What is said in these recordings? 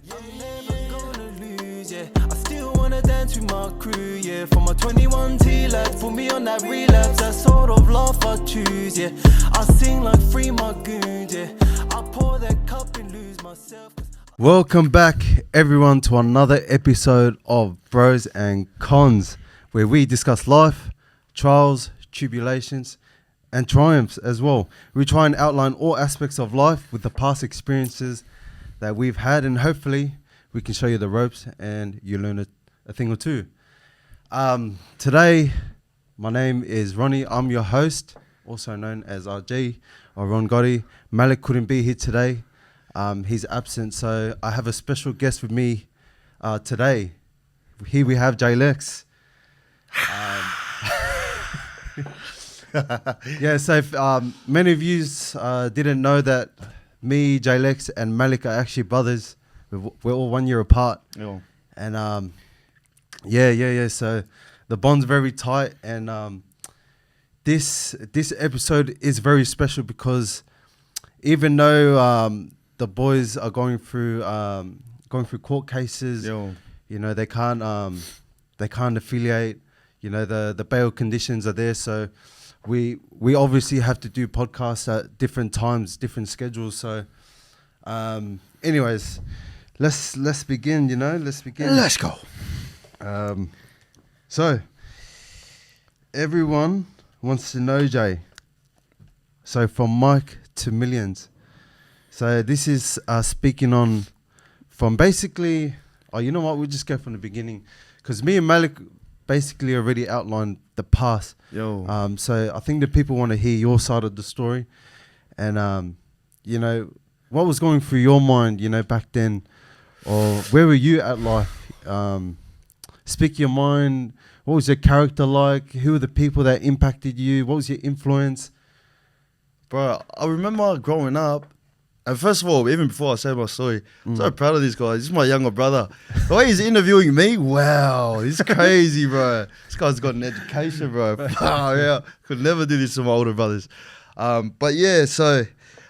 I'm never gonna lose, yeah. I still wanna dance with my crew, yeah. For my 21 T-lads, put me on that relapse. That sort of life I choose, yeah. I sing like Free My Goons, yeah. I pour that cup and lose myself. Welcome back, everyone, to another episode of Bros and Cons, where we discuss life, trials, tribulations, and triumphs as well. We try and outline all aspects of life with the past experiences that we've had, and hopefully we can show you the ropes and you learn a thing or two. Today, my name is Ronnie. I'm your host, also known as RG or Ron Gotti. Malik couldn't be here today. He's absent, so I have a special guest with me today. Here we have Jayleks. Yeah, so if, many of you didn't know that me, Jayleks, and Malik are actually brothers. We're all 1 year apart. Yeah. And yeah. So the bond's very tight, and this episode is very special because even though the boys are going through court cases, you know, they can't affiliate. You know, the bail conditions are there, so we obviously have to do podcasts at different times, different schedules. So, anyways, let's begin. You know, let's begin. Let's go. So, everyone wants to know, Jay. So, from Mike to millions. So, this is speaking on from basically. Oh, you know what? We'll just go from the beginning, because me and Malik basically already outlined the past. So I think the people want to hear your side of the story, and you know, what was going through your mind, you know, back then, or where were you at life? Speak your mind. What was your character like? Who were the people that impacted you? What was your influence? Bro, I remember growing up, and first of all, even before I say my story, I'm so proud of this guy. This is my younger brother. The way he's interviewing me, wow, he's crazy, bro. This guy's got an education, bro. Wow, yeah, could never do this to my older brothers. But yeah, so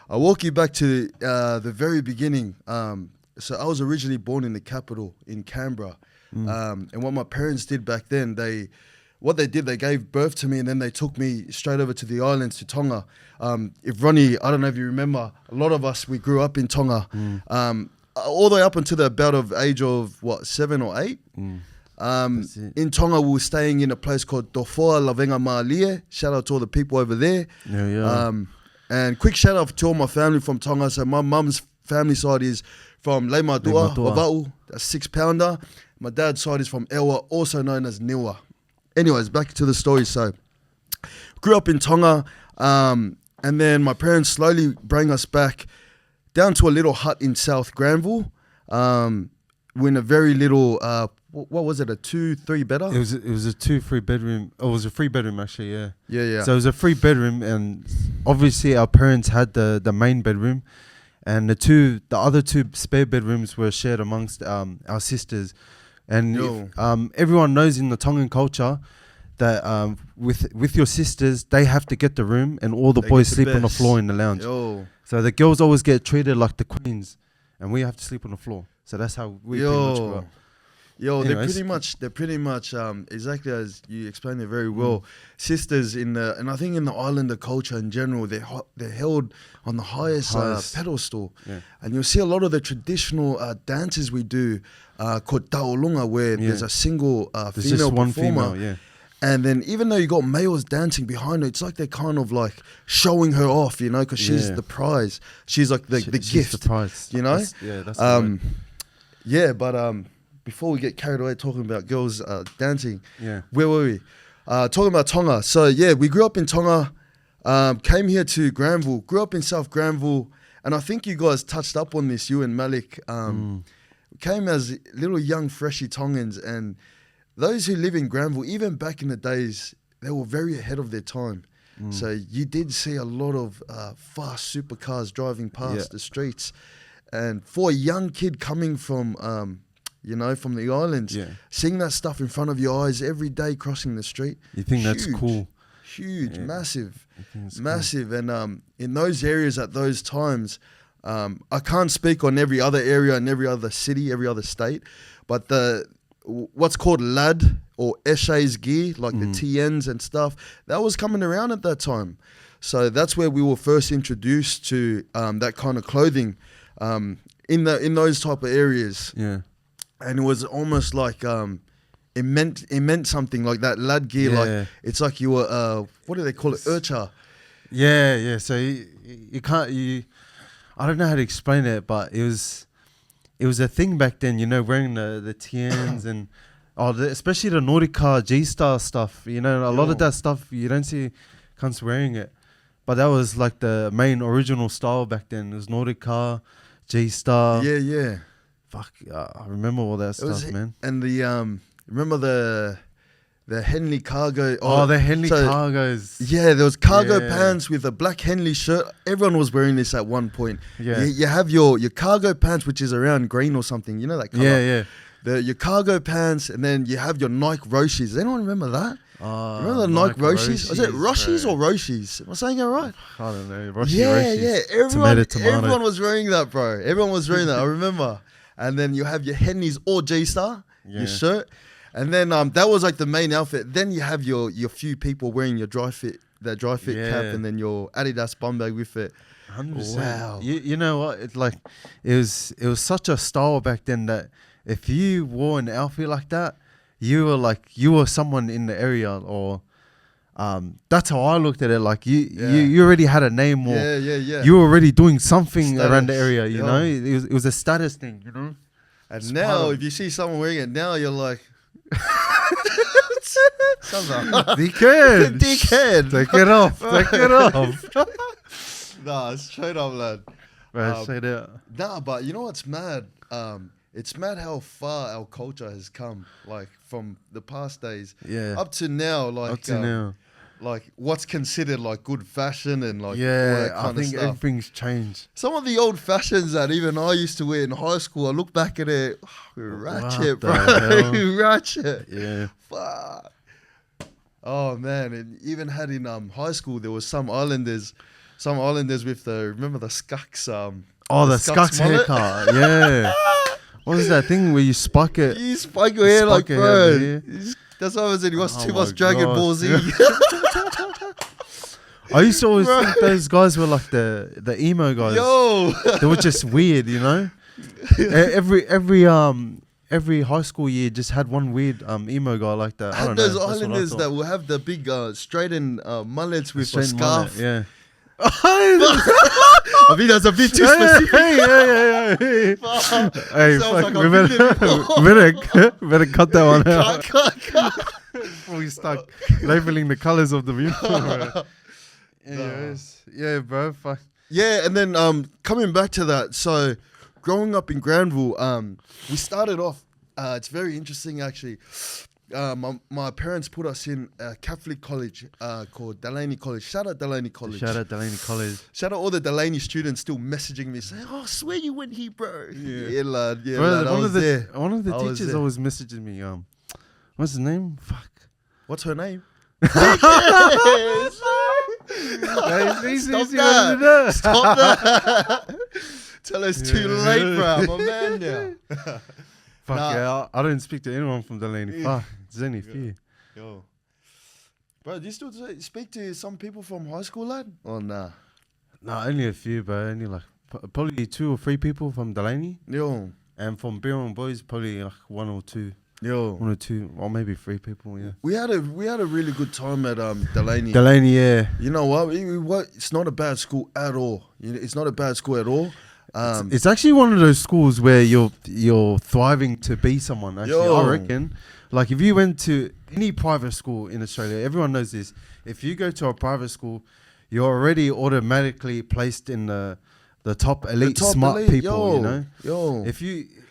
I walk you back to the very beginning. So I was originally born in the capital, in Canberra. And what my parents did back then, they gave birth to me, and then they took me straight over to the islands, to Tonga. If Ronnie, I don't know if you remember, a lot of us, we grew up in Tonga, all the way up until the about of age of 7 or 8. In Tonga, we were staying in a place called Tofoa Lavenga Maalie. Shout out to all the people over there. And quick shout out to all my family from Tonga. So my mum's family side is from Leimatua, Wavau, a 6-pounder. My dad's side is from Ewa, also known as Niwa. Anyways, back to the story. So, grew up in Tonga, and then my parents slowly bring us back down to a little hut in South Granville. We're in a very little, what was it, a 2-3 bedder? It was a 2-3 bedroom. Oh, it was a 3-bedroom actually. Yeah. Yeah. So it was a 3-bedroom, and obviously our parents had the main bedroom, and the other 2 spare bedrooms were shared amongst our sisters. And everyone knows in the Tongan culture that with your sisters, they have to get the room, and all the boys sleep on the floor in the lounge. So the girls always get treated like the queens, and we have to sleep on the floor. So that's how we pretty much grew up. They're pretty much exactly as you explained it very well. Sisters and I think in the Islander culture in general, they're held on the highest. Pedestal, and you'll see a lot of the traditional dances we do called taolunga, where there's a single there's female just one performer. female, And then even though you got males dancing behind her, it's like they're kind of like showing her off, you know, because she's the prize. She's like the gift, she's the prize, you know. That's the word. But before we get carried away talking about girls dancing, where were we? Talking about Tonga. So yeah, we grew up in Tonga, came here to Granville, grew up in South Granville, and I think you guys touched up on this, you and Malik. Came as little young freshy Tongans, and those who live in Granville, even back in the days, they were very ahead of their time. So you did see a lot of fast supercars driving past the streets, and for a young kid coming from from the islands, seeing that stuff in front of your eyes every day, crossing the street, you think that's cool? Huge, massive, cool. And in those areas at those times, I can't speak on every other area and every other city, every other state, but what's called lad or Eshe's gear, like the TNs and stuff, that was coming around at that time. So that's where we were first introduced to that kind of clothing in those type of areas. Yeah. And it was almost like it meant something, like that lad gear. Yeah. Like it's like you were what do they call it, urcha. Yeah. So you can't I don't know how to explain it, but it was a thing back then, wearing the TNs and especially the Nordica G-Star stuff. A lot of that stuff you don't see cunts wearing it, but that was like the main original style back then. It was Nordica, G-Star. Yeah. Fuck, I remember all that stuff, man. And the remember the Henley cargo. The Henley cargos. Yeah, there was cargo pants with a black Henley shirt. Everyone was wearing this at one point. Yeah. You have your cargo pants, which is around green or something. You know that color? Yeah. Your cargo pants, and then you have your Nike Roshis. Does anyone remember that? Remember the Nike Roshis? Was it Roshis or Roshis? Am I saying it right? I don't know. Roshis. Yeah. Tomato. Everyone was wearing that, bro. Everyone was wearing that. I remember. And then you have your Henleys or G-Star, your shirt. And then that was like the main outfit. Then you have your few people wearing your dry fit cap, and then your Adidas bum bag with it. 100%. Wow. You know what? It's like it was such a style back then that if you wore an outfit like that, you were someone in the area, or that's how I looked at it. Like you already had a name, or you were already doing something around the area. You know, it was a status thing. And it's now, if you see someone wearing it now, you're like, dickhead. Take it off. Nah, straight up, lad. Straight out. Nah, but you know what's mad? It's mad how far our culture has come, like from the past days, up to now. Like what's considered like good fashion and like all that kind I think of stuff. everything's changed. Some of the old fashions that even I used to wear in high school, I look back at it, ratchet, bro, ratchet. Yeah. Fuck. Oh man, and even had in high school there was some islanders with remember the Skucks the Skucks haircut. Yeah. What is that thing where you spike it? You spike your hair like, bro. That's what I said. He watched too much Dragon Ball Z. I used to always think those guys were like the emo guys. Yo, they were just weird, Every high school year just had one weird emo guy like that. I don't those know. islanders that will have the big straightened mullets with a scarf. Mullet, yeah. I mean, that's a bit too specific. Hey, fuck, we better cut that one out. Cut. Before we start labeling the colors of the uniform. Anyways, yeah, bro, fuck. Yeah, and then coming back to that, so growing up in Granville, we started off, it's very interesting actually. My parents put us in a Catholic college called Delaney College. Shout out Delaney College. Shout out Delaney College. Shout out all the Delaney students still messaging me saying, "Oh, I swear you went here, bro." Yeah, lad. Yeah, bro, lad. One of the teachers always messages me. What's his name? Fuck. What's her name? Stop that. Tell us too late, bro. I'm a man now. Fuck yeah, I don't speak to anyone from Delaney. Fuck, there's only a few. Yo. Bro, do you still speak to some people from high school, lad? Or nah? Nah, only a few, bro. Only like probably 2 or 3 people from Delaney. Yo. And from Granville Boys, probably like 1 or 2. Yo. 1 or 2, or maybe 3 people, yeah. We had a really good time at Delaney. Delaney, yeah. You know what? It's not a bad school at all. It's not a bad school at all. It's actually one of those schools where you're thriving to be someone. Actually, I reckon. Like if you went to any private school in Australia, everyone knows this. If you go to a private school, you're already automatically placed in the top elite, smart people. You know. Yo.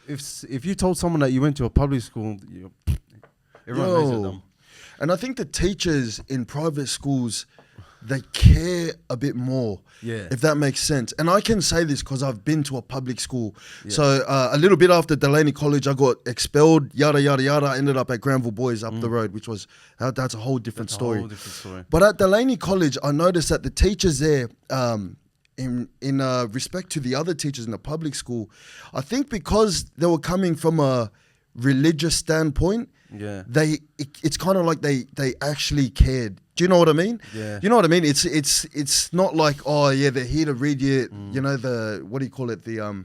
If you told someone that you went to a public school, everyone knows them. And I think the teachers in private schools, they care a bit more, if that makes sense. And I can say this because I've been to a public school. Yeah. So a little bit after Delaney College, I got expelled, yada, yada, yada. I ended up at Granville Boys up the road, which was, that's a whole different story. But at Delaney College, I noticed that the teachers there, in respect to the other teachers in the public school, I think because they were coming from a religious standpoint, it's kind of like they actually cared. Do you know what I mean? Yeah. You know what I mean? It's not like, oh yeah, they're here to read you, you know, the, what do you call it, the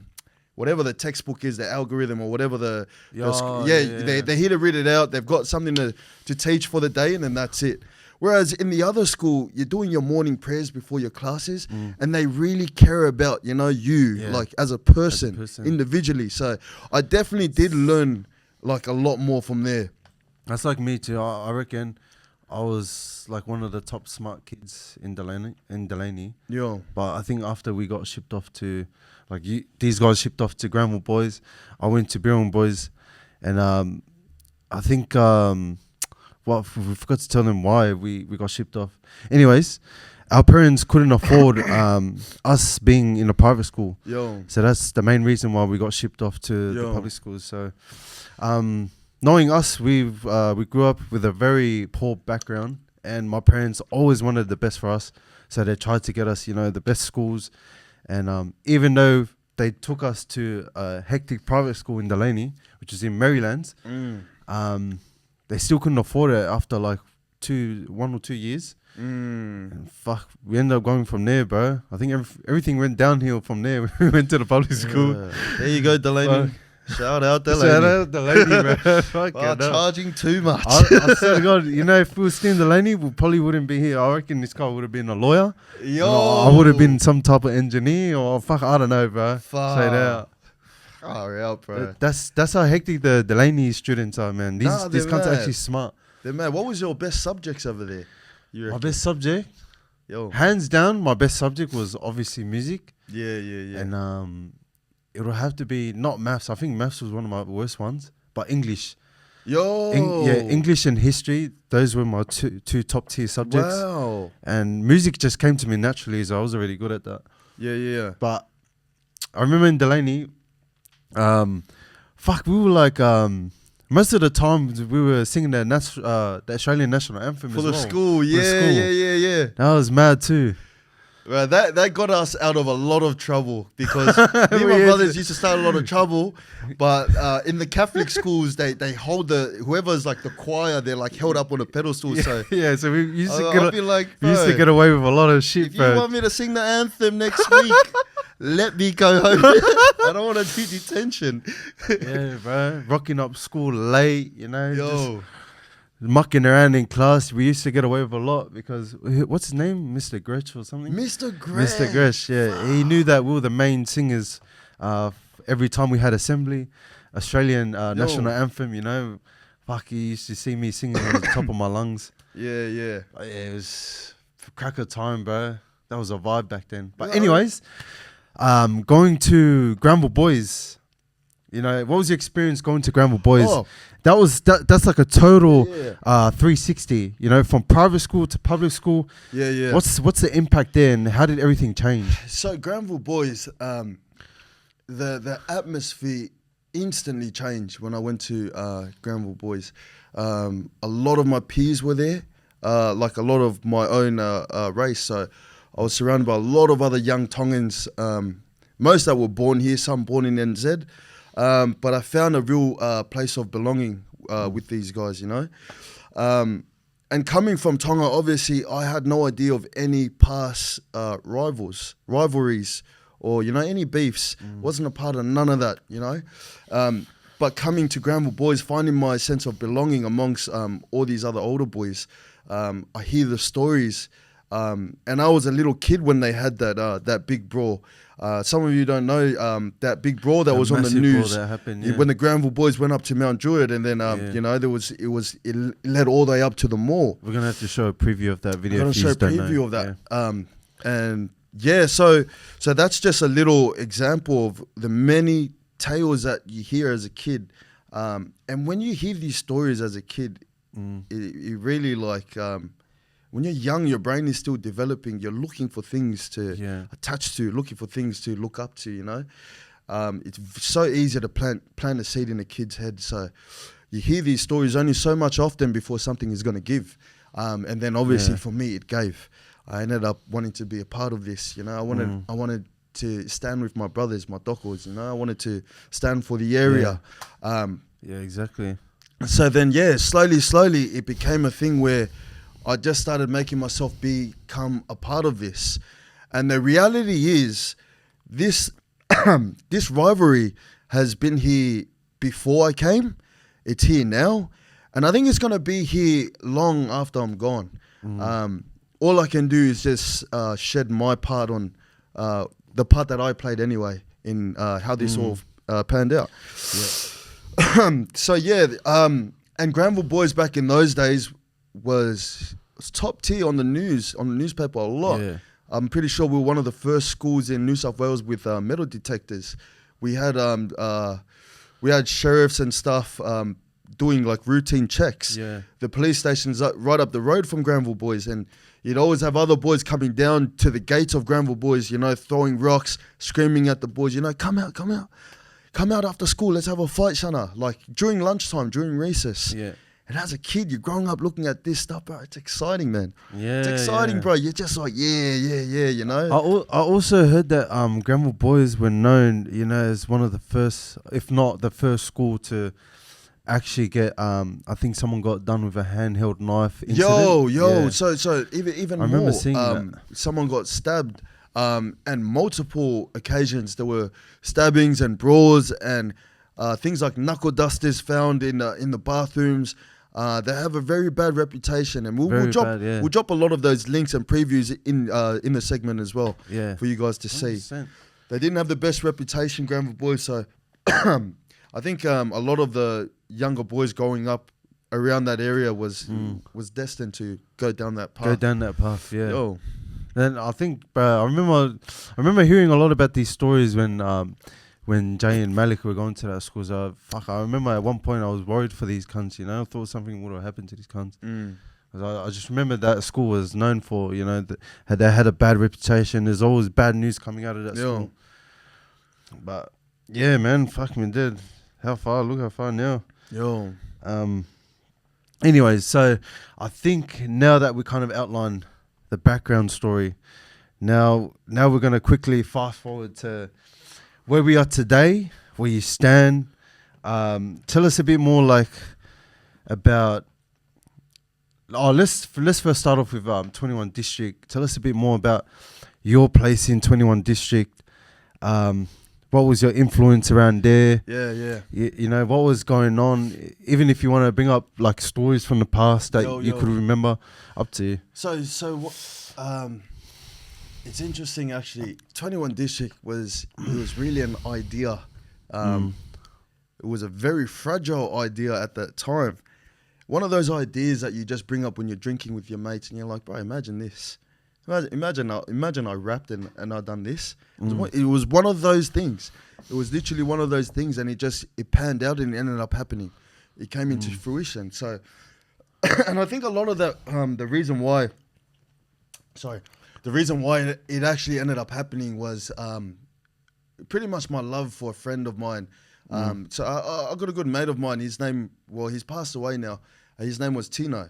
whatever the textbook is, the algorithm or whatever they're here to read it out. They've got something to teach for the day, and then that's it. Whereas in the other school, you're doing your morning prayers before your classes, and they really care about, you know, you like as a person individually. So I definitely did learn like a lot more from there. That's like me too. I reckon I was like one of the top smart kids in Delaney. Yeah. But I think after we got shipped off to, like these guys shipped off to Granville Boys, I went to Granville Boys, and I think we forgot to tell them why we got shipped off. Anyways, our parents couldn't afford us being in a private school. Yo. So that's the main reason why we got shipped off to the public schools. So knowing us, we grew up with a very poor background, and my parents always wanted the best for us. So they tried to get us, you know, the best schools. And even though they took us to a hectic private school in Delaney, which is in Maryland, they still couldn't afford it after like 1 or 2 years. And fuck, we ended up going from there, bro. I think everything went downhill from there. We went to the public school. There you go, Delaney. Shout out Delaney. Shout out Delaney, bro. Fuck charging too much. I swear to God, you know, if we were still in Delaney, we probably wouldn't be here. I reckon this guy would have been a lawyer. Yo. I would have been some type of engineer, or fuck, I don't know, bro. Fuck. Straight out. Far out, bro. That's how hectic the Delaney students are, man. These cunts are actually smart. They're mad. What was your best subjects over there? My best subject? Yo. Hands down, my best subject was obviously music. Yeah. And it would have to be not maths. I think maths was one of my worst ones, but English. Yo. English and history. Those were my two top tier subjects. Wow. And music just came to me naturally, so I was already good at that. Yeah. But I remember in Delaney, we were like, most of the time we were singing the Australian national anthem for the school. Yeah. That was mad too. Right, that got us out of a lot of trouble, because me and my brothers used to start a lot of trouble. But in the Catholic schools, they hold whoever's like the choir, they're like held up on a pedestal. So so we used to used to get away with a lot of shit. If you want me to sing the anthem next week, let me go home. I don't want to do detention. Yeah, bro, rocking up school late, you know. Yo. Mucking around in class, we used to get away with a lot because what's his name, Mr. Gretsch or something? Mr. Gretsch, yeah. He knew that we were the main singers. Every time we had assembly, Australian national anthem, you know, fuck, he used to see me singing on the top of my lungs. Yeah. It was cracker time, bro. That was a vibe back then. But anyways, going to Granville Boys. You know, what was your experience going to Granville Boys? Oh. That's like a total 360. You know, from private school to public school. Yeah. What's the impact there, and how did everything change? So Granville Boys, the atmosphere instantly changed when I went to Granville Boys. A lot of my peers were there, like a lot of my own race. So I was surrounded by a lot of other young Tongans, most that were born here, some born in NZ. But I found a real place of belonging with these guys, you know. And coming from Tonga, obviously, I had no idea of any past rivalries, or, you know, any beefs. Wasn't a part of none of that, you know. But coming to Granville Boys, finding my sense of belonging amongst all these other older boys, I hear the stories. And I was a little kid when they had that big brawl. Some of you don't know that big brawl that was on the news that happened, when the Granville Boys went up to Mount Druitt, and then you know, it led all the way up to the mall. We're gonna have to show a preview of that video. We're gonna show a preview of that. And yeah, so that's just a little example of the many tales that you hear as a kid. And when you hear these stories as a kid, it really like. When you're young, your brain is still developing. You're looking for things to attach to, looking for things to look up to, you know. It's so easy to plant a seed in a kid's head. So you hear these stories only so much often before something is going to give. And then obviously for me, it gave. I ended up wanting to be a part of this. You know, I wanted to stand with my brothers, my dokos. You know, I wanted to stand for the area. Yeah, exactly. So then, slowly, it became a thing where I just started making myself become a part of this. And the reality is, this this rivalry has been here before I came. It's here now. And I think it's going to be here long after I'm gone. All I can do is just shed my part on the part that I played anyway in how this all panned out. So and Granville Boys back in those days was top tier on the newspaper a lot. Yeah. I'm pretty sure we were one of the first schools in New South Wales with metal detectors. We had sheriffs and stuff doing like routine checks. Yeah. The police station's right up the road from Granville Boys, and you'd always have other boys coming down to the gates of Granville Boys, you know, throwing rocks, screaming at the boys, you know, come out after school, let's have a fight, Shana. Like during lunchtime, during recess. Yeah. And as a kid, you're growing up looking at this stuff, bro. It's exciting, man. Yeah, it's exciting, bro. You're just like, yeah, you know. I also heard that Granville Boys were known, you know, as one of the first, if not the first school to actually get. I think someone got done with a handheld knife incident. Yeah. So even I more. remember seeing that. Someone got stabbed, and multiple occasions there were stabbings and brawls and things like knuckle dusters found in the bathrooms. They have a very bad reputation, and we'll drop a lot of those links and previews in the segment as well, for you guys to 100%. See. They didn't have the best reputation, Granville Boys, so I think a lot of the younger boys growing up around that area was destined to go down that path. Yeah. Yo. And I think, I remember hearing a lot about these stories when Jay and Malik were going to that school. So I remember at one point I was worried for these cunts, you know. I thought something would have happened to these cunts. I just remember that school was known for, you know, they had a bad reputation. There's always bad news coming out of that school. But yeah, man, fuck me, dude. Look how far now. Yo. Anyways, so I think now that we kind of outlined the background story, now we're going to quickly fast forward to where we are today, where you stand. Tell us a bit more like about. Let's first start off with 21 District. Tell us a bit more about your place in 21 District. What was your influence around there? Yeah. You know, what was going on? Even if you want to bring up like stories from the past that you could remember, up to you. So it's interesting actually. 21 District was really an idea. It was a very fragile idea at that time. One of those ideas that you just bring up when you're drinking with your mates and you're like, bro, imagine this. Imagine I rapped and I done this. It was one of those things. It was literally one of those things, and it panned out and it ended up happening. It came into fruition. So, and I think a lot of that, the reason why it actually ended up happening was pretty much my love for a friend of mine. So I got a good mate of mine. He's passed away now. His name was Tino.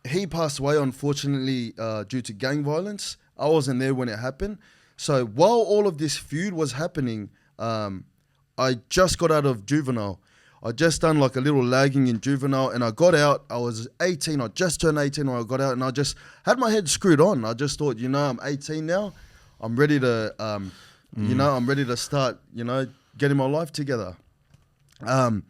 He passed away, unfortunately, due to gang violence. I wasn't there when it happened. So while all of this feud was happening, I just got out of juvenile. I just done like a little lagging in juvenile, and I got out. I was 18. I just turned 18 when I got out, and I just had my head screwed on. I just thought, I'm 18 now. I'm ready to, I'm ready to start, getting my life together. And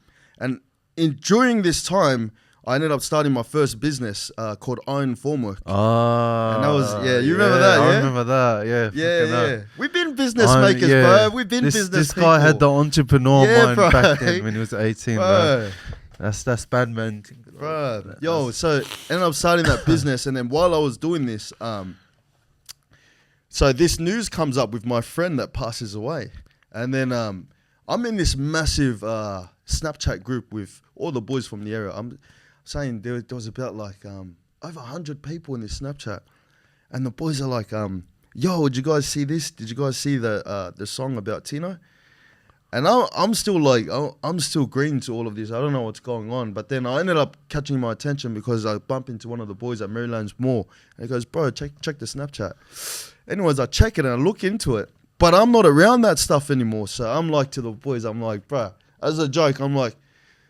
during this time, I ended up starting my first business called Iron Formwork. And that was, you remember that, yeah? I remember that, yeah. Yeah. We've been business makers, bro. We've been business This people. guy had the entrepreneur mind bro. back then when he was 18, bro. That's bad, man. Bro. So ended up starting that business, and then while I was doing this, so this news comes up with my friend that passes away. And then I'm in this massive Snapchat group with all the boys from the area. I'm saying there was about like over 100 people in this Snapchat, and the boys are like, yo, did you guys see this? Did you guys see the song about Tino? And I'm still like, I'm still green to all of this. I don't know what's going on. But then I ended up catching my attention because I bumped into one of the boys at Maryland's Mall. And he goes, bro, check the Snapchat. Anyways, I check it and I look into it. But I'm not around that stuff anymore. So I'm like to the boys, I'm like, bro, as a joke, I'm like,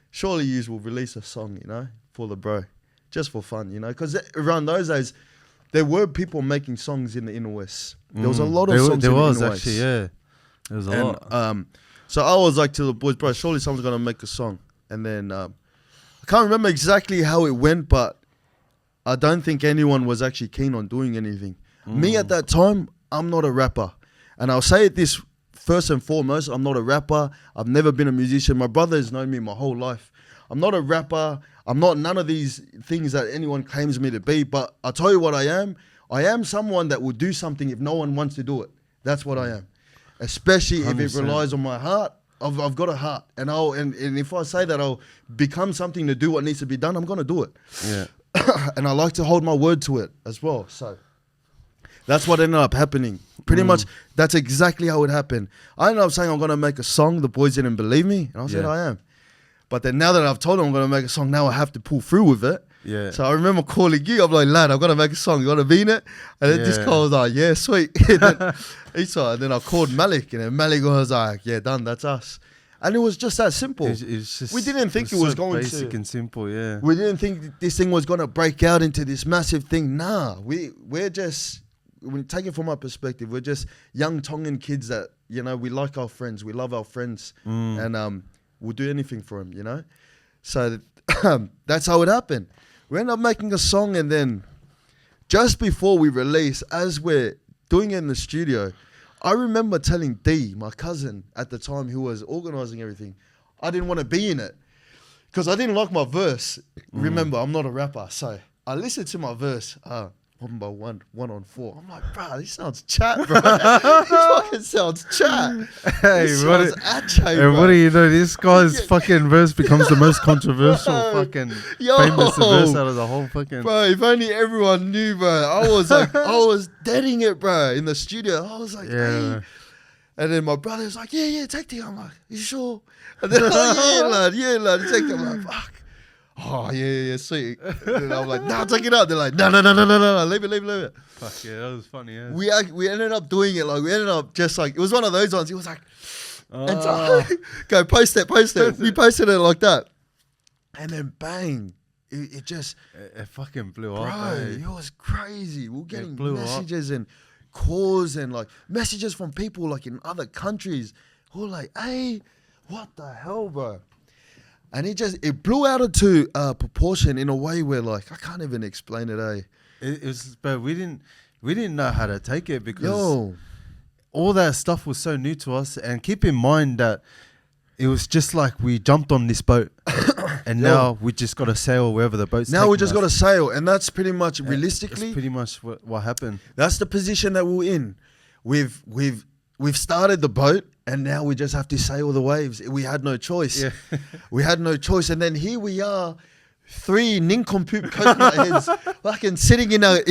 surely you will release a song, you know, for the bro. Just for fun, you know. Because around those days, there were people making songs in the Inner West. There was a lot of songs in the Inner West. There was actually, yeah. There was a lot. So I was like to the boys, bro, surely someone's going to make a song. And then I can't remember exactly how it went, but I don't think anyone was actually keen on doing anything. Me at that time, I'm not a rapper. And I'll say it this first and foremost, I'm not a rapper. I've never been a musician. My brother has known me my whole life. I'm not a rapper. I'm not none of these things that anyone claims me to be. But I'll tell you what I am. I am someone that will do something if no one wants to do it. That's what I am. Especially if 100%. it relies on my heart. I've got a heart. And if I say that I'll become something to do what needs to be done, I'm going to do it. Yeah. And I like to hold my word to it as well. So that's what ended up happening. Pretty much, that's exactly how it happened. I ended up saying I'm going to make a song. The boys didn't believe me. And I said, I am. But then now that I've told them I'm going to make a song, now I have to pull through with it. Yeah. So I remember calling you. I'm like, lad, I've got to make a song. You want to be in it? And then this guy was like, yeah, sweet. And then I called Malik. And then Malik was like, yeah, done. That's us. And it was just that simple. It's just, we didn't think it was going basic to. and simple, yeah. We didn't think this thing was going to break out into this massive thing. Nah, we're just, when you take it from my perspective, we're just young Tongan kids that, you know, we like our friends. We love our friends. And we'll do anything for them, you know. So that's how it happened. We ended up making a song, and then just before we release, as we're doing it in the studio, I remember telling D, my cousin at the time who was organising everything, I didn't want to be in it because I didn't like my verse. Remember, I'm not a rapper. So I listened to my verse, 1 by 1, 1 on 4. I'm like, bro, this sounds chat, bro. This fucking sounds chat. Hey, this sounds hey, what do you know? This guy's fucking verse becomes the most controversial fucking famous verse out of the whole fucking... Bro, if only everyone knew, bro. I was like, I was deading it, bro, in the studio. I was like, hey. And then my brother was like, yeah, take it. I'm like, you sure? And then I'm like, yeah, lad, take it. I'm like, fuck. Oh, yeah, sweet. And I'm like, nah, take it out. They're like, no, leave it. Fuck yeah, that was funny, yeah. We ended up doing it, like, we ended up just like, it was one of those ones. He was like, and so, go, post it. We posted it like that. And then bang, it just... It fucking blew bro, up, it was crazy. We were getting blew messages and calls and like messages from people like in other countries who were like, hey, what the hell, bro? And it blew out into proportion in a way where like I can't even explain it. It was, but we didn't know how to take it because all that stuff was so new to us. And keep in mind that it was just like we jumped on this boat, and now we just got to sail wherever the boat's. Now we just got to sail, and that's pretty much realistically. That's pretty much what happened. That's the position that we're in. We've started the boat. And now we just have to sail the waves. We had no choice. Yeah. We had no choice. And then here we are, 3 nincompoop coconut heads, fucking sitting in a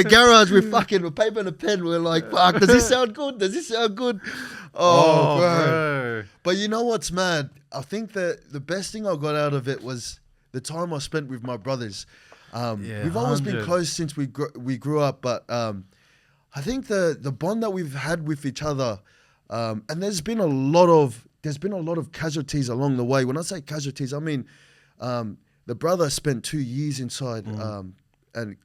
garage with fucking a paper and a pen. We're like, fuck, does this sound good? Oh, bro. But you know what's mad? I think that the best thing I got out of it was the time I spent with my brothers. We've always been close since we grew up, but I think the bond that we've had with each other. And there's been a lot of casualties along the way. When I say casualties, I mean the brother spent 2 years inside, and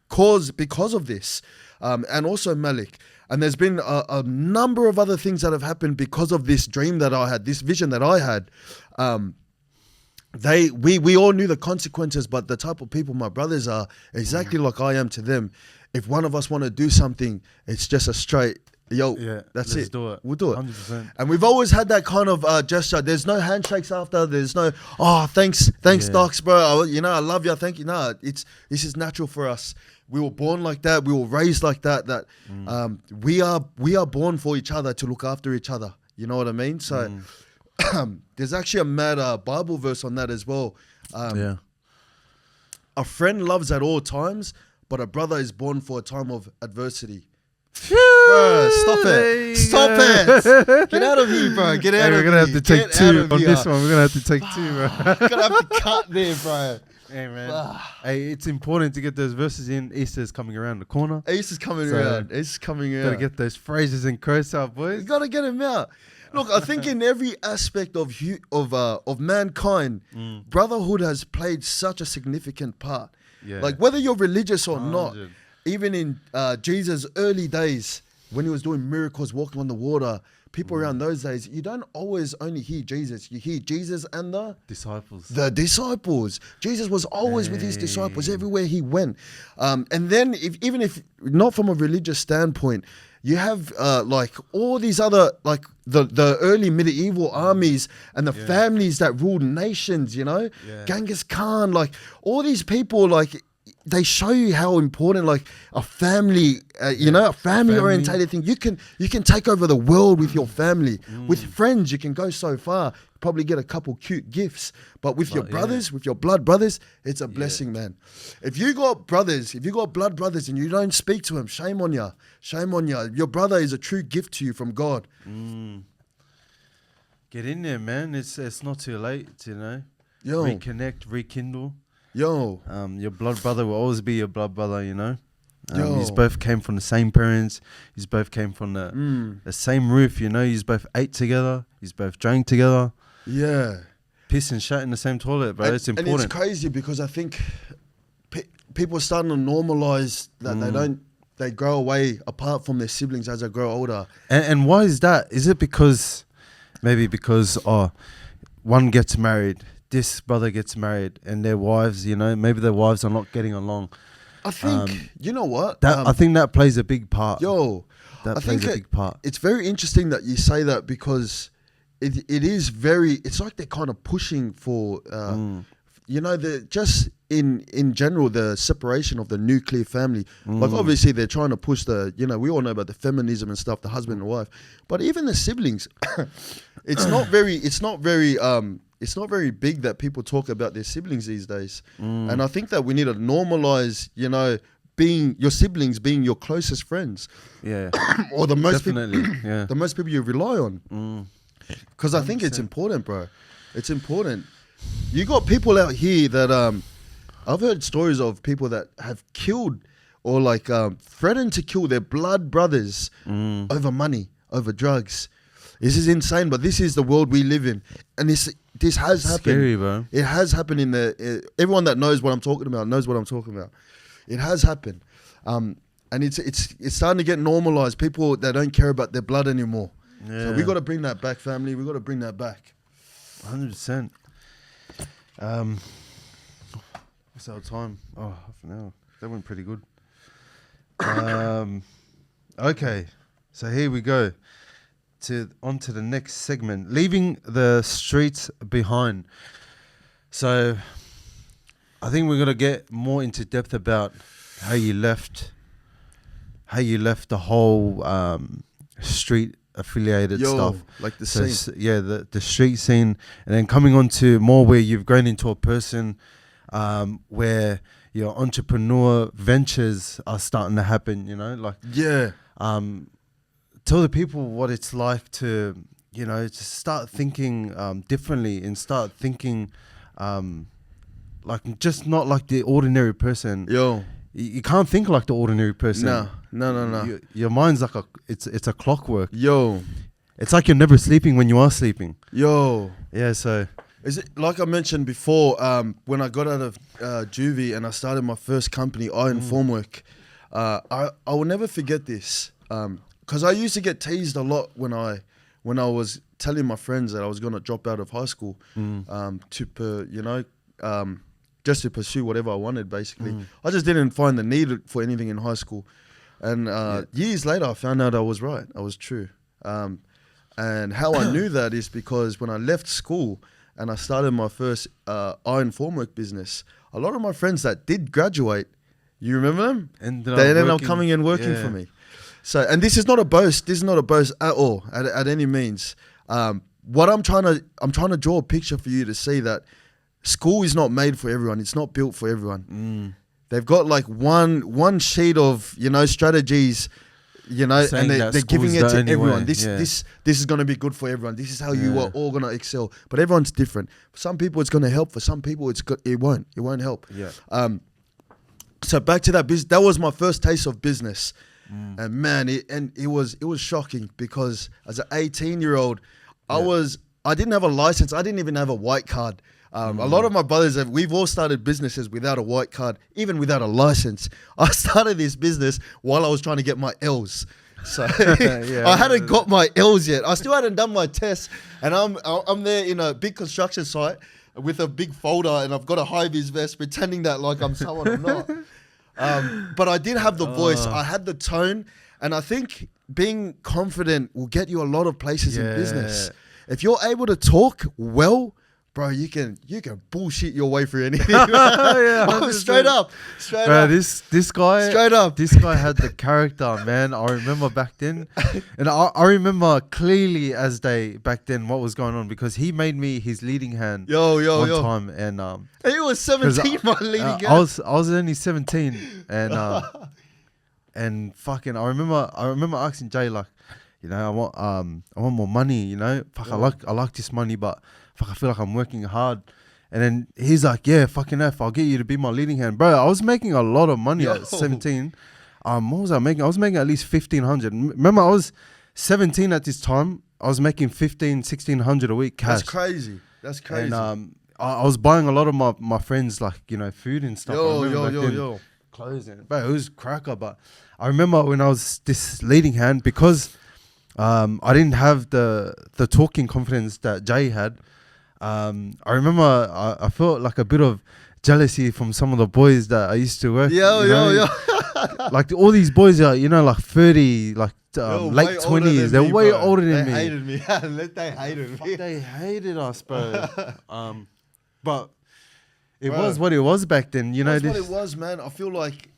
because of this, and also Malik. And there's been a number of other things that have happened because of this dream that I had, this vision that I had. We all knew the consequences, but the type of people my brothers are exactly like I am to them. If one of us want to do something, it's just a straight. That's it. Do it. We'll do it. 100%. And we've always had that kind of gesture. There's no handshakes after. There's no, thanks, Docs, bro. I love you. Thank you. No, this is natural for us. We were born like that. We were raised like that. We are born for each other, to look after each other. You know what I mean? So there's actually a mad Bible verse on that as well. A friend loves at all times, but a brother is born for a time of adversity. Phew! Bro, stop it. Stop it. Get out of here, bro. Get out of here. We're gonna have to take Get two out of on here. this one. We're gonna have to take two, bro. Gonna have to cut there, bro. Hey man, hey, it's important to get those verses in. Easter's coming around the corner. Ace is coming So, around. Ace is coming out. Gotta get those phrases and quotes out, You boys. gotta get him out. Look, I think in every aspect of mankind, brotherhood has played such a significant part. Yeah. Like whether you're religious or not, 100. even in Jesus' early days when he was doing miracles, walking on the water, people around those days, you don't always only hear Jesus. You hear Jesus and the disciples. Jesus was always with his disciples everywhere he went. And then even if not from a religious standpoint, you have like all these other, like the early medieval armies and the families that ruled nations, you know, Genghis Khan, like all these people, like they show you how important like a family, you know, a family orientated thing. You can take over the world with your family. With friends, you can go so far. Probably get a couple cute gifts, but with your brothers, with your blood brothers, it's a blessing, man. If you got brothers, if you got blood brothers and you don't speak to them, shame on you. Shame on you. Your brother is a true gift to you from God. Get in there, man. It's not too late, you know. Yo. Reconnect, rekindle. Yo, Your blood brother will always be your blood brother, you know. Yo. You both came from the same parents. You both came from the same roof, you know. You both ate together. You both drank together. yeah. Piss and shit in the same toilet, bro. It's And important. it's crazy because I think people are starting to normalize that they grow away apart from their siblings as they grow older. And why is that? Is it because one gets married, this brother gets married, and their wives, you know, maybe their wives are not getting along. I think, you know what? I think that plays a big part. I Plays think a big part. It's very interesting that you say that because it is very, it's like they're kind of pushing for, you know, just in general, the separation of the nuclear family. Like obviously they're trying to push you know, we all know about the feminism and stuff, the husband and wife, but even the siblings, it's not very big that people talk about their siblings these days. And I think that we need to normalize, you know, being your siblings, being your closest friends. Yeah. Or the most Definitely. people, Yeah. the most people you rely on. Because I think it's important, bro. It's important. You got people out here that I've heard stories of people that have killed or like threatened to kill their blood brothers over money, over drugs. This is insane, but this is the world we live in, and this has happened. Scary, bro. It has happened everyone that knows what I'm talking about knows what I'm talking about. It has happened, and it's starting to get normalized. People that don't care about their blood anymore. So we got to bring that back, family. We got to bring that back. 100%. What's our time? Oh, half an hour. That went pretty good. Okay, so here we go. On to the next segment, leaving the streets behind. So I think we're going to get more into depth about how you left the whole street affiliated stuff, like the so scene. the street scene, and then coming on to more where you've grown into a person where your entrepreneur ventures are starting to happen, you know, like tell the people what it's like to, you know, to start thinking differently and start thinking like just not like the ordinary person. You can't think like the ordinary person. No. Your mind's like it's a clockwork. It's like you're never sleeping when you are sleeping. Yeah, so is it like I mentioned before, when I got out of juvie and I started my first company, Iron Formwork, I will never forget this. Because I used to get teased a lot when I was telling my friends that I was going to drop out of high school just to pursue whatever I wanted, basically. I just didn't find the need for anything in high school. And years later, I found out I was right. I was true. And how I knew that is because when I left school and I started my first iron formwork business, a lot of my friends that did graduate, you remember them? They ended up coming and working for me. So, and this is not a boast. This is not a boast at all, at any means. What I'm trying to draw a picture for you to see that school is not made for everyone. It's not built for everyone. They've got like one sheet of, you know, strategies you know, Saying and that they're giving school's it the to only everyone. way, This is going to be good for everyone. This is how you Yeah. are all going to excel. But everyone's different. For some people, it's going to help. For some people, it won't. It won't help. Yeah. So back to that business. That was my first taste of business, and man, it was shocking because as an 18-year-old, I didn't have a license. I didn't even have a white card. A lot of my brothers we've all started businesses without a white card, even without a license. I started this business while I was trying to get my L's. So I hadn't got my L's yet. I still hadn't done my tests, and I'm there in a big construction site with a big folder, and I've got a high-vis vest, pretending that like I'm someone I'm not. But I did have the voice. I had the tone, and I think being confident will get you a lot of places in business. If you're able to talk well, bro, you can bullshit your way through anything. Straight up. Bro, this guy, Straight up. This guy had the character, man. I remember back then, and I remember clearly as day back then what was going on because he made me his leading hand one time, and he was 17, my leading hand. I was only 17, and fucking I remember asking Jay like, you know, I want more money, you know, fuck, I like this money, but fuck, I feel like I'm working hard. And then he's like, yeah, fucking F, I'll get you to be my leading hand. Bro, I was making a lot of money at 17. What was I making? I was making at least 1,500. Remember, I was 17 at this time. I was making 1,600 a week cash. That's crazy. And I was buying a lot of my friends, like, you know, food and stuff. Clothes and, bro, it was cracker. But I remember when I was this leading hand, because I didn't have the talking confidence that Jay had. I remember I felt like a bit of jealousy from some of the boys that I used to work. Like all these boys are, you know, like 30, like late 20s. They're way older than me. They hated me. They hated me. They hated us, bro. But it was what it was back then. You know, that's what it was, man. I feel like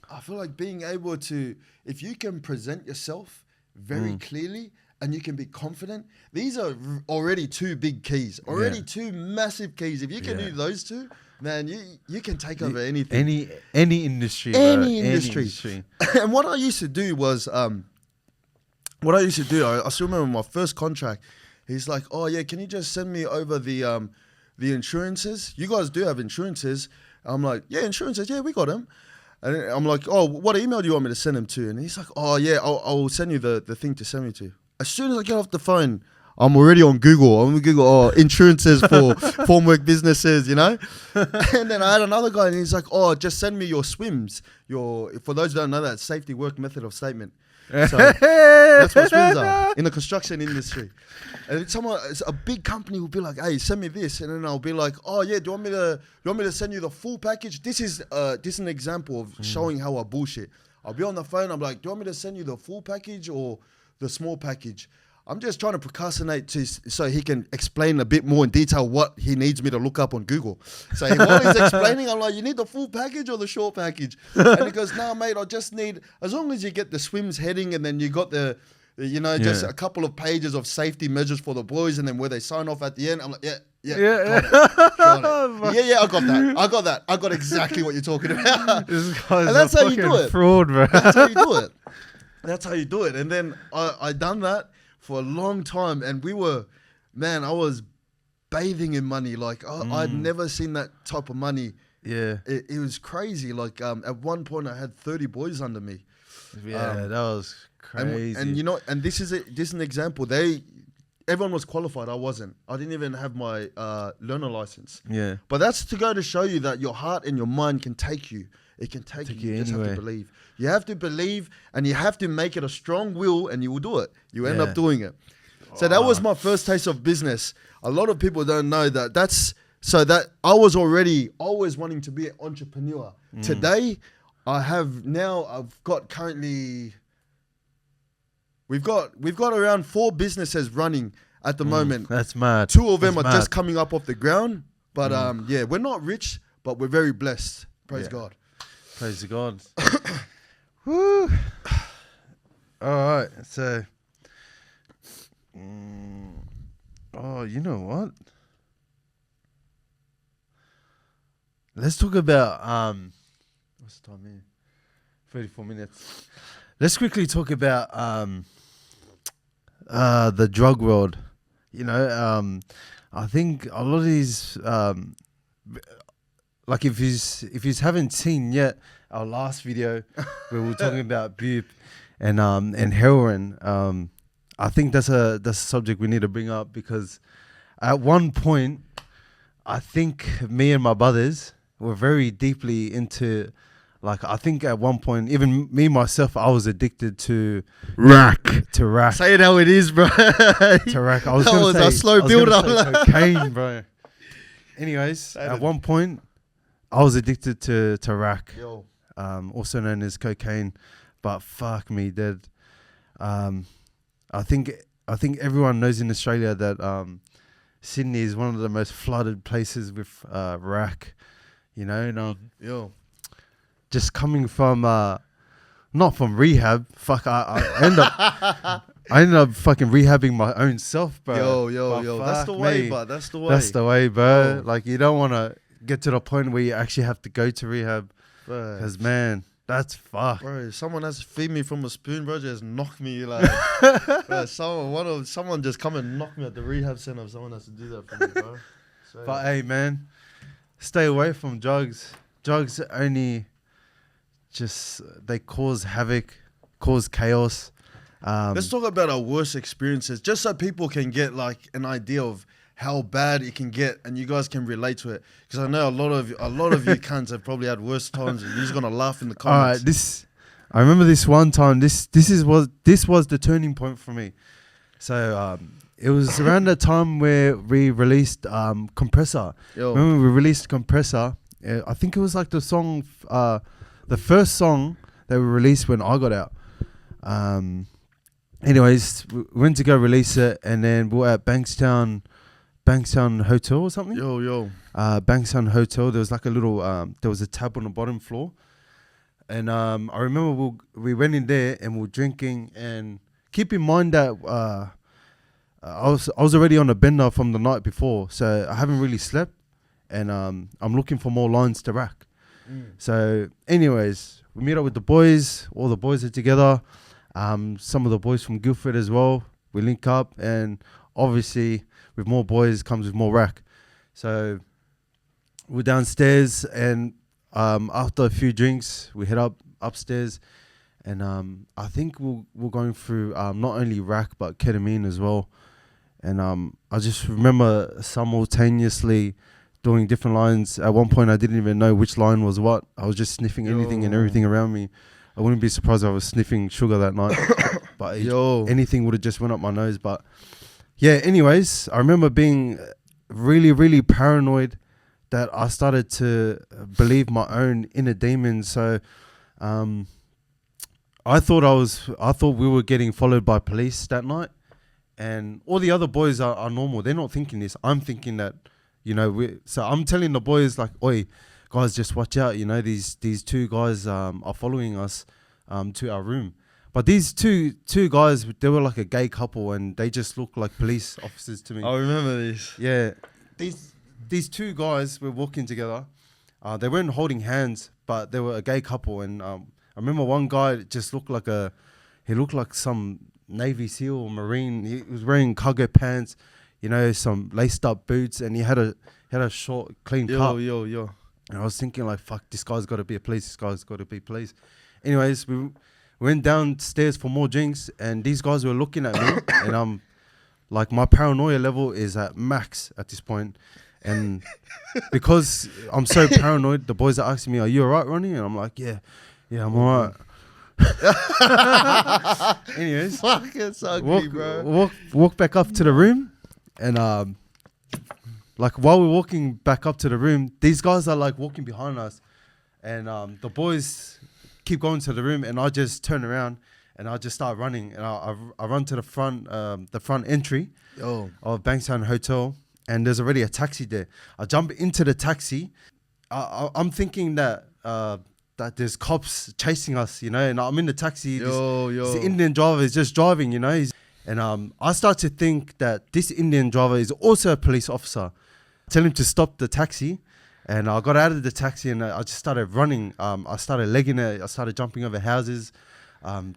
being able to, if you can present yourself very clearly, and you can be confident. These are already two big keys. Two massive keys. If you can do those two, man, you can take over anything. Any industry. Any industry. And what I used to do was, I still remember my first contract. He's like, oh yeah, can you just send me over the insurances? You guys do have insurances. I'm like, yeah, insurances. Yeah, we got them. And I'm like, oh, what email do you want me to send them to? And he's like, oh yeah, I'll send you the thing to send me to. As soon as I get off the phone, I'm already on Google. I'm on Google, insurances for formwork businesses, you know? And then I had another guy, and he's like, oh, just send me your SWIMs. For those who don't know that, safety work method of statement. So that's what SWIMs are in the construction industry. And a big company will be like, hey, send me this. And then I'll be like, oh yeah, do you want me to send you the full package? This is an example of showing how I bullshit. I'll be on the phone, I'm like, do you want me to send you the full package or the small package? I'm just trying to procrastinate so he can explain a bit more in detail what he needs me to look up on Google. So while he's explaining, I'm like, you need the full package or the short package? And he goes, no, mate, I just need, as long as you get the SWIMS heading and then you got just a couple of pages of safety measures for the boys and then where they sign off at the end. I'm like, got it. Yeah, I got that. I got exactly what you're talking about. This guy's and that's how you do it. Fraud, bro. That's how you do it. And then I done that for a long time, and I was bathing in money. Like I'd never seen that type of money. Yeah, it was crazy. Like at one point, I had 30 boys under me. Yeah, that was crazy. And you know, and this is an example. Everyone was qualified. I wasn't. I didn't even have my learner license. Yeah, but that's to go to show you that your heart and your mind can take you. It can take you. You just have to believe. You have to believe, and you have to make it a strong will, and you will do it. You end up doing it. So that was my first taste of business. A lot of people don't know that. That I was already always wanting to be an entrepreneur. Today, I've got currently. We've got around 4 businesses running at the moment. That's mad. 2 of them are just coming up off the ground. But we're not rich, but we're very blessed. Praise God. Praise God. Woo. All right. So, you know what? Let's talk about what's the time here? 34 minutes. let's quickly talk about the drug world. You know, I think a lot of these, like if you haven't seen yet our last video where we were talking about boob and heroin, I think that's a subject we need to bring up, because at one point, I think me and my brothers were very deeply into, like, I think at one point, even me myself, I was addicted to Rack. To rack. Say it how it is, bro. To rack. I was That gonna was say, a slow build up. cocaine, bro. Anyways, at one point, I was addicted to rack, Yo. also known as cocaine. But fuck me, dude. I think everyone knows in Australia that Sydney is one of the most flooded places with rack. You know, and Yo. just coming from not from rehab. Fuck, I ended up fucking rehabbing my own self, bro. Yo. That's the way, bro. That's the way. That's the way, bro. Yo. Like, you don't want to get to the point where you actually have to go to rehab, because man, that's fucked. Bro, someone has to feed me from a spoon, bro. Just knock me, like, bro, someone just come and knock me at the rehab center. Someone has to do that for me, bro. So, But hey, man, stay away from drugs. Drugs only they cause havoc, cause chaos. let's talk about our worst experiences, just so people can get like an idea of how bad it can get, and you guys can relate to it. Because I know a lot of you cunts have probably had worse times, and you're just gonna laugh in the All right, comments. I remember this one time. This was the turning point for me. So it was around the time where we released Compressor. Yo. When we released Compressor, I think it was like the song, the first song that we released when I got out. Anyways, we went to go release it, and then we were at Bankstown Hotel or something. Yo. Bankstown Hotel. There was like a little, there was a tab on the bottom floor. And I remember we went in there and we were drinking. And keep in mind that I was already on a bender from the night before, so I haven't really slept. And I'm looking for more lines to rack. So anyways, we meet up with the boys. All the boys are together. Some of the boys from Guildford as well. We link up, and obviously with more boys comes with more rack. So we're downstairs, and after a few drinks, we head upstairs, and I think we're going through not only rack but ketamine as well. And I just remember simultaneously doing different lines. At one point, I didn't even know which line was what. I was just sniffing anything and everything around me. I wouldn't be surprised if I was sniffing sugar that night. But anything would have just went up my nose. But yeah, anyways, I remember being really, really paranoid that I started to believe my own inner demons. So I thought we were getting followed by police that night. And all the other boys are normal. They're not thinking this. I'm thinking that, you know, so I'm telling the boys, like, oi, guys, just watch out. You know, these two guys are following us to our room. But these two guys, they were like a gay couple, and they just looked like police officers to me. I remember this. Yeah. These two guys were walking together. They weren't holding hands, but they were a gay couple. And I remember one guy just looked like some Navy SEAL or Marine. He was wearing cargo pants, you know, some laced up boots, and he had a short, clean cut. Yo. And I was thinking, like, fuck, this guy's got to be a police. This guy's got to be police. Anyways, we went downstairs for more drinks, and these guys were looking at me, and I'm like, my paranoia level is at max at this point. And because I'm so paranoid, the boys are asking me, "Are you alright, Ronnie?" And I'm like, "Yeah, I'm alright." Anyways, Fuck, it's ugly, bro. walk back up to the room, and like while we're walking back up to the room, these guys are like walking behind us, and the boys keep going to the room, and I just turn around and I just start running, and I run to the front entry of Bankstown Hotel, and there's already a taxi there. I jump into the taxi. I'm thinking that there's cops chasing us, you know, and I'm in the taxi. This Indian driver is just driving, you know, and I start to think that this Indian driver is also a police officer. Tell him to stop the taxi, and I got out of the taxi and I just started running. I started legging it. I started jumping over houses.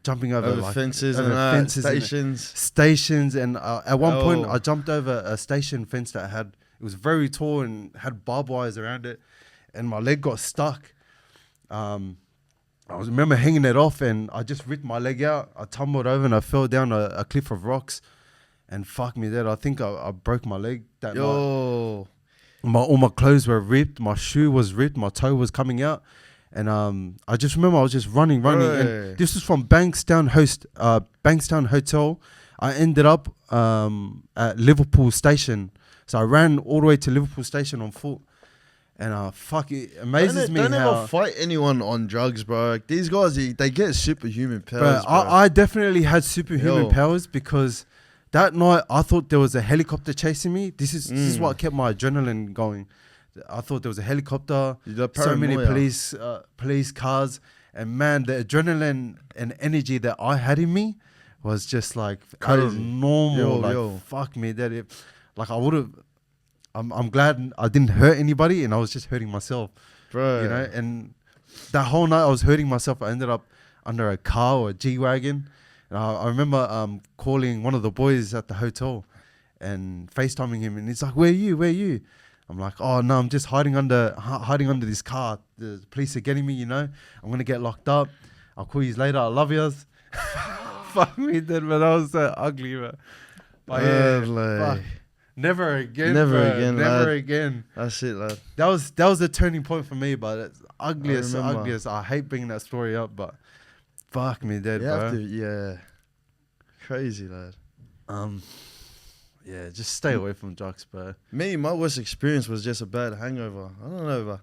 jumping over like fences over and fences stations. And at one point I jumped over a station fence that it was very tall and had barbed wires around it, and my leg got stuck. I remember hanging it off, and I just ripped my leg out. I tumbled over and I fell down a cliff of rocks, and fuck me dead. I think I broke my leg that night. All my clothes were ripped. My shoe was ripped. My toe was coming out, and I just remember I was just running. And this was from Bankstown Hotel. I ended up at Liverpool Station, so I ran all the way to Liverpool Station on foot. And fuck, it amazes me don't how... ever fight anyone on drugs, bro. Like, these guys, they get superhuman powers, bro. I definitely had superhuman powers because that night I thought there was a helicopter chasing me. This is what kept my adrenaline going. I thought there was a helicopter, so many police cars. And man, the adrenaline and energy that I had in me was just like out of normal. Fuck me, I would have... I'm glad I didn't hurt anybody, and I was just hurting myself, bro. You know, and that whole night I was hurting myself. I ended up under a car or a G-Wagon, and I remember calling one of the boys at the hotel and FaceTiming him, and he's like, "Where are you? Where are you?" I'm like, "Oh no, I'm just hiding under this car. The police are getting me. You know, I'm gonna get locked up. I'll call you later. I love yous." Fuck me, then, but that was so ugly, man. But fuck. Never again. Never again. That's it, lad. That was the turning point for me, but it's ugliest. I hate bringing that story up, but fuck me dead, bro. Crazy, lad. Yeah, just stay away from drugs, bro. My worst experience was just a bad hangover. I don't know, but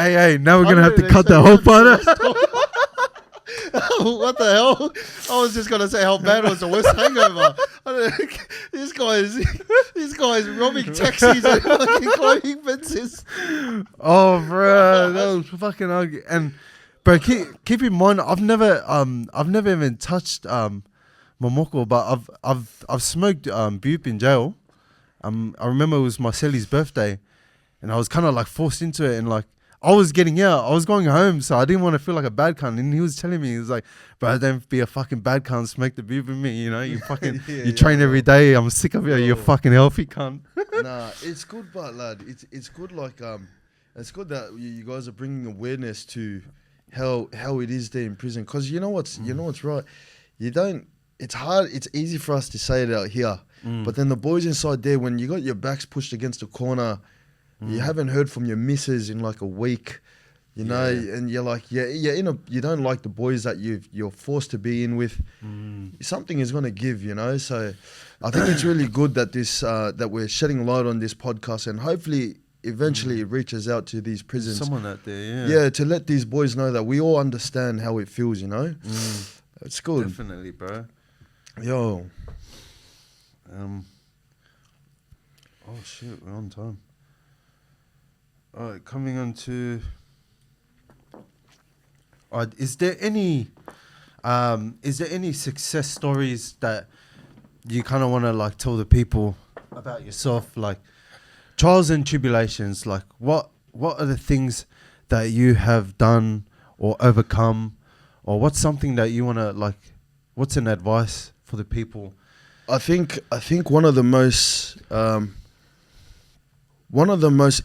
hey, now we're gonna have to cut that whole part out. What the hell? I was just gonna say how bad was the worst hangover. This guy is robbing taxis and fucking climbing fences. Oh, bro, that was fucking ugly. And bro, keep in mind, I've never even touched momoko, but I've smoked boop in jail. I remember it was my Sally's birthday, and I was kind of like forced into it, and like I was getting out. I was going home, so I didn't want to feel like a bad cunt. And he was telling me, he was like, "Bro, don't be a fucking bad cunt. Smoke the beer with me. You know, you fucking you train every day. I'm sick of you. You're fucking healthy cunt." Nah, it's good, but lad, it's good. Like it's good that you guys are bringing awareness to how it is there in prison. Because you know what's right. You don't. It's hard. It's easy for us to say it out here, but then the boys inside there, when you got your backs pushed against a corner. You haven't heard from your missus in like a week, you know, and you're like, you don't like the boys that you're forced to be in with. Something is going to give, you know. So I think it's really good that that we're shedding light on this podcast, and hopefully eventually it reaches out to these prisons. Someone out there, yeah, to let these boys know that we all understand how it feels, you know. It's good. Definitely, bro. Yo. Oh shit, we're on time. All right, coming on to... is there any success stories that you kind of want to like tell the people about yourself, like trials and tribulations? Like what are the things that you have done or overcome, or what's something that you want to like? What's an advice for the people? I think one of the most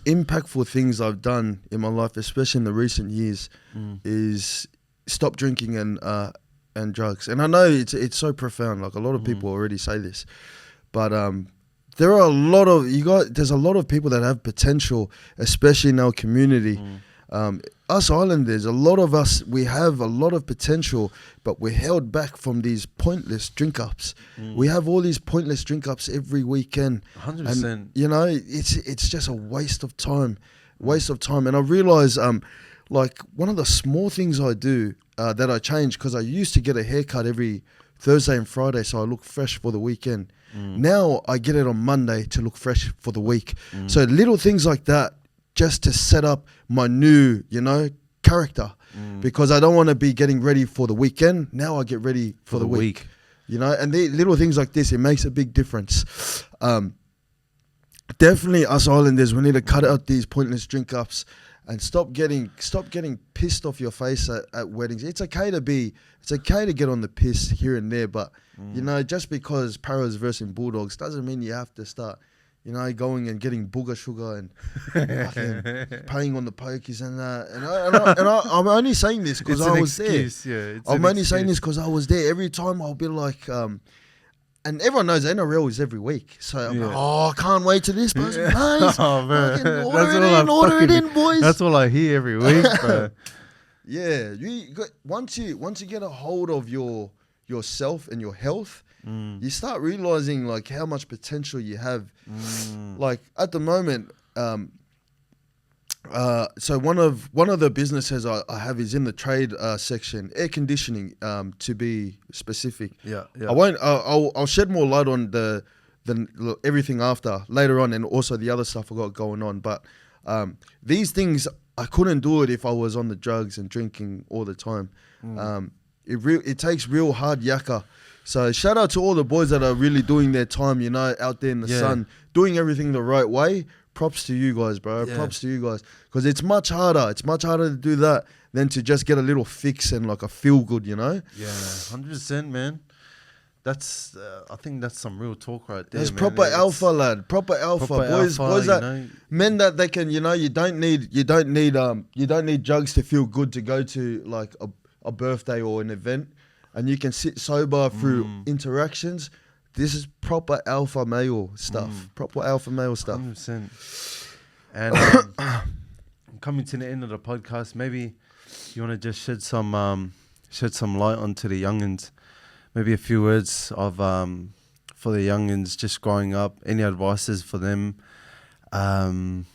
impactful things I've done in my life, especially in the recent years, is stop drinking and drugs. And I know it's so profound. Like a lot of people already say this, but there are there's a lot of people that have potential, especially in our community. Us Islanders, a lot of us, we have a lot of potential, but we're held back from these pointless drink-ups. We have all these pointless drink-ups every weekend. 100%. And, you know, it's just a waste of time. And I realise, like, one of the small things I do that I changed, because I used to get a haircut every Thursday and Friday so I look fresh for the weekend. Now I get it on Monday to look fresh for the week. So little things like that, just to set up my new, you know, character, because I don't want to be getting ready for the weekend. Now I get ready for the week, you know, and the little things like this, it makes a big difference. Definitely us Islanders, we need to cut out these pointless drink ups and stop getting pissed off your face at weddings. It's okay to get on the piss here and there, but you know, just because Paras versus Bulldogs doesn't mean you have to start, you know, going and getting booger sugar and fucking paying on the pokies and that. And I'm only saying this because I was there. Yeah, I'm only saying this because I was there. Every time I'll be like, and everyone knows NRL is every week. So I'm like, I can't wait till this person plays. Oh, man. Order it in, boys. That's all I hear every week, bro. Yeah, once you get a hold of yourself and your health, you start realizing like how much potential you have. Like at the moment, so one of the businesses I have is in the trade section, air conditioning, to be specific. Yeah. I won't. I'll shed more light on the everything after later on, and also the other stuff I got going on. But these things I couldn't do it if I was on the drugs and drinking all the time. It takes real hard yakka. So shout out to all the boys that are really doing their time, you know, out there in the sun, doing everything the right way. Props to you guys, bro. Yeah. Props to you guys. Because it's much harder. It's much harder to do that than to just get a little fix and like a feel good, you know? Yeah, 100%, man. That's I think that's some real talk right there. That's man. proper alpha, lad. Proper alpha. Boys that, know. men that they can, you know, you don't need drugs to feel good to go to like a birthday or an event, and you can sit sober through interactions. This is proper alpha male stuff. Proper alpha male stuff. 100%. And coming to the end of the podcast, maybe you want to just shed some light onto the youngins. Maybe a few words of for the youngins just growing up. Any advices for them, their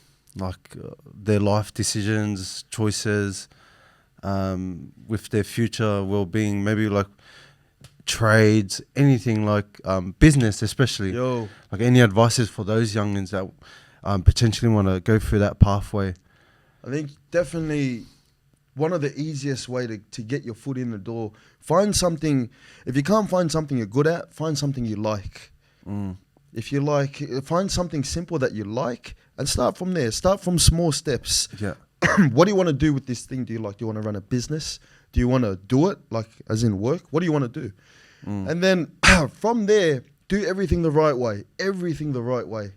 life decisions, choices, with their future well-being. Maybe like trades, anything like business, especially. Like any advices for those youngins that potentially want to go through that pathway. I think definitely one of the easiest way to get your foot in the door, find something. If you can't find something you're good at, find something you like. If you like, find something simple that you like and start from there. Start from small steps. Yeah. What do you want to do with this thing? Do you want to run a business? Do you want to do it, like as in work? What do you want to do? And then from there, do everything the right way. Everything the right way.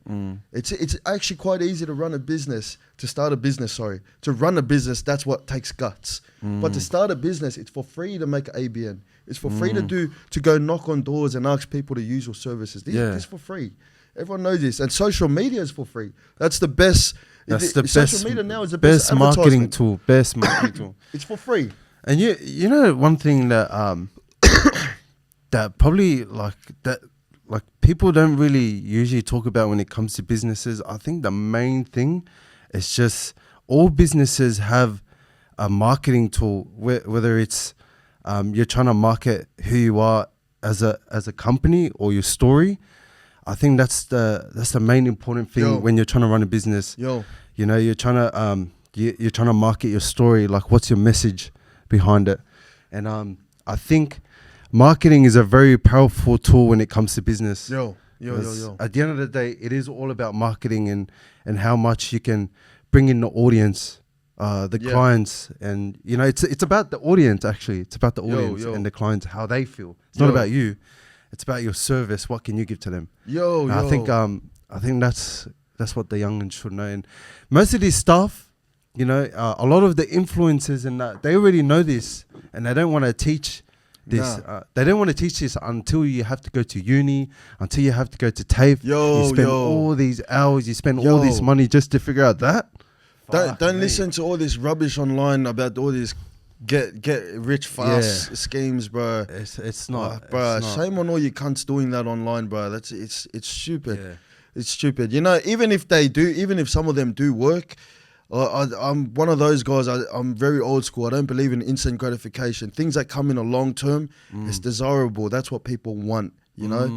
It's actually quite easy to run a business, to start a business, sorry. To run a business, that's what takes guts. But to start a business, it's for free to make an ABN. It's for free to go knock on doors and ask people to use your services. This is for free. Everyone knows this. And social media is for free. That's the best. Social media now is the best marketing tool. Best marketing tool. It's for free. And you know one thing that that probably like people don't really usually talk about when it comes to businesses. I think the main thing is just all businesses have a marketing tool, whether it's you're trying to market who you are as a company or your story. I think that's the main important thing when you're trying to run a business. You know, you're trying to market your story. Like, what's your message behind it? And I think marketing is a very powerful tool when it comes to business. At the end of the day, it is all about marketing and how much you can bring in the audience, the clients, and you know, it's about the audience actually. It's about the audience and the clients, how they feel. It's not about you. It's about your service. What can you give to them? I think that's what the youngins should know. And most of this stuff, you know, a lot of the influencers and that, they already know this, and they don't want to teach this. They don't want to teach this until you have to go to uni, until you have to go to TAFE. You spend all these hours, you spend all this money just to figure out that. Don't listen to all this rubbish online about all this get rich fast schemes, bro. It's not, bro. It's not. Shame on all you cunts doing that online, bro. It's stupid. It's stupid. You know, even if some of them do work, I'm one of those guys. I'm very old school. I don't believe in instant gratification. Things that come in a long term, it's desirable. That's what people want. You know,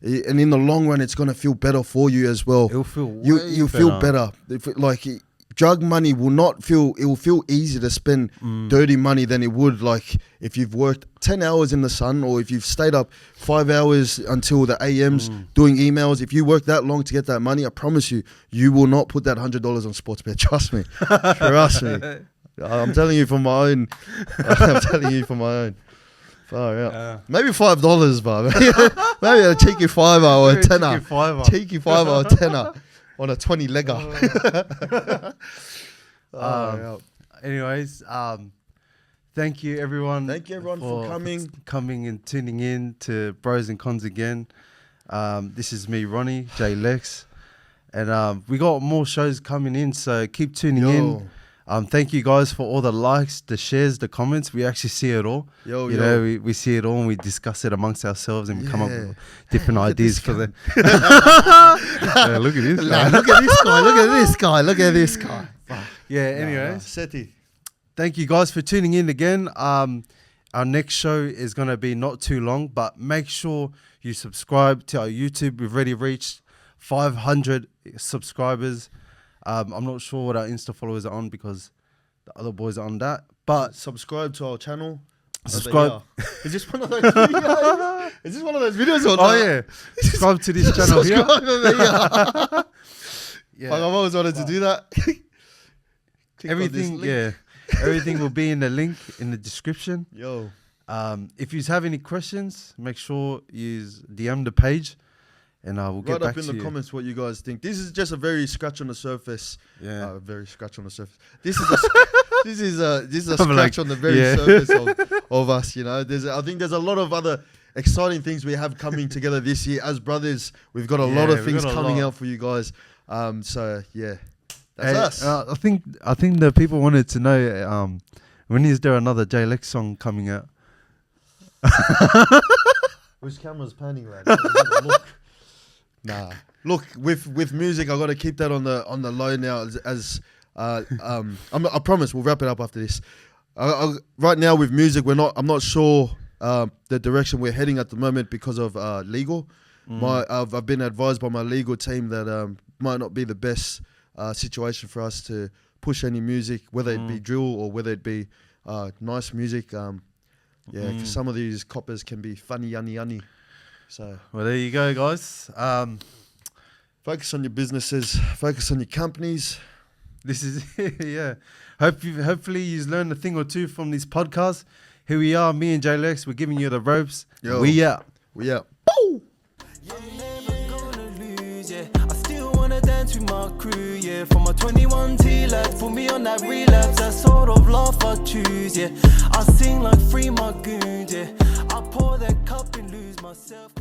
and in the long run, it's gonna feel better for you as well. It'll feel you feel better. If drug money will not feel, it will feel easier to spend dirty money than it would like if you've worked 10 hours in the sun, or if you've stayed up 5 hours until the AMs doing emails. If you work that long to get that money, I promise you, you will not put that $100 on sports bet. Trust me. Trust me. I'm telling you from my own. I'm telling you from my own. Far out. Maybe $5, but maybe a cheeky $5 or a tenner. Cheeky $5 or a tenner on a 20 legger. Anyways, thank you everyone. Thank you everyone for coming and tuning in to Bros and Cons again. This is me, Ronnie, Jayleks, and we got more shows coming in, so keep tuning in. Thank you guys for all the likes, the shares, the comments. We actually see it all. You know, we see it all and we discuss it amongst ourselves, and we come up with different ideas for them. Look at this guy. Look at this guy. Look at this guy. Look at this guy. Yeah, anyways. Seti. Thank you guys for tuning in again. Our next show is going to be not too long, but make sure you subscribe to our YouTube. We've already reached 500 subscribers. I'm not sure what our Insta followers are on because the other boys are on that. But subscribe to our channel. Subscribe. Is this one of those videos? Is this one of those videos or not? Oh yeah. Subscribe to this channel here. Yeah. I've always wanted to do that. Everything, everything will be in the link in the description. If you have any questions, make sure you DM the page. And we'll get back to you. Write up in the comments what you guys think. This is just a very scratch on the surface. Yeah, very scratch on the surface. This is a scratch on the very surface of us. You know, I think there's a lot of other exciting things we have coming together this year as brothers. We've got a lot of things coming out for you guys. So yeah, that's us. I think the people wanted to know when is there another Jayleks song coming out? Which camera's panning, lad? Look. Nah, look, with music, I got to keep that on the low now. I promise we'll wrap it up after this. Right now with music, I'm not sure the direction we're heading at the moment because of legal. I've been advised by my legal team that might not be the best situation for us to push any music, whether it be drill or whether it be nice music. Because some of these coppers can be funny, yunny. So, well, there you go, guys. Focus on your businesses. Focus on your companies. This is yeah. Hopefully, you've learned a thing or two from this podcast. Here we are, me and Jayleks. We're giving you the ropes. We out. We out. You're never gonna lose, yeah. I still wanna dance with my crew, yeah. For my 21T lad, put me on that relapse. That sort of laugh I choose, yeah. I sing like Free My Goons, yeah. I pour that cup and lose myself.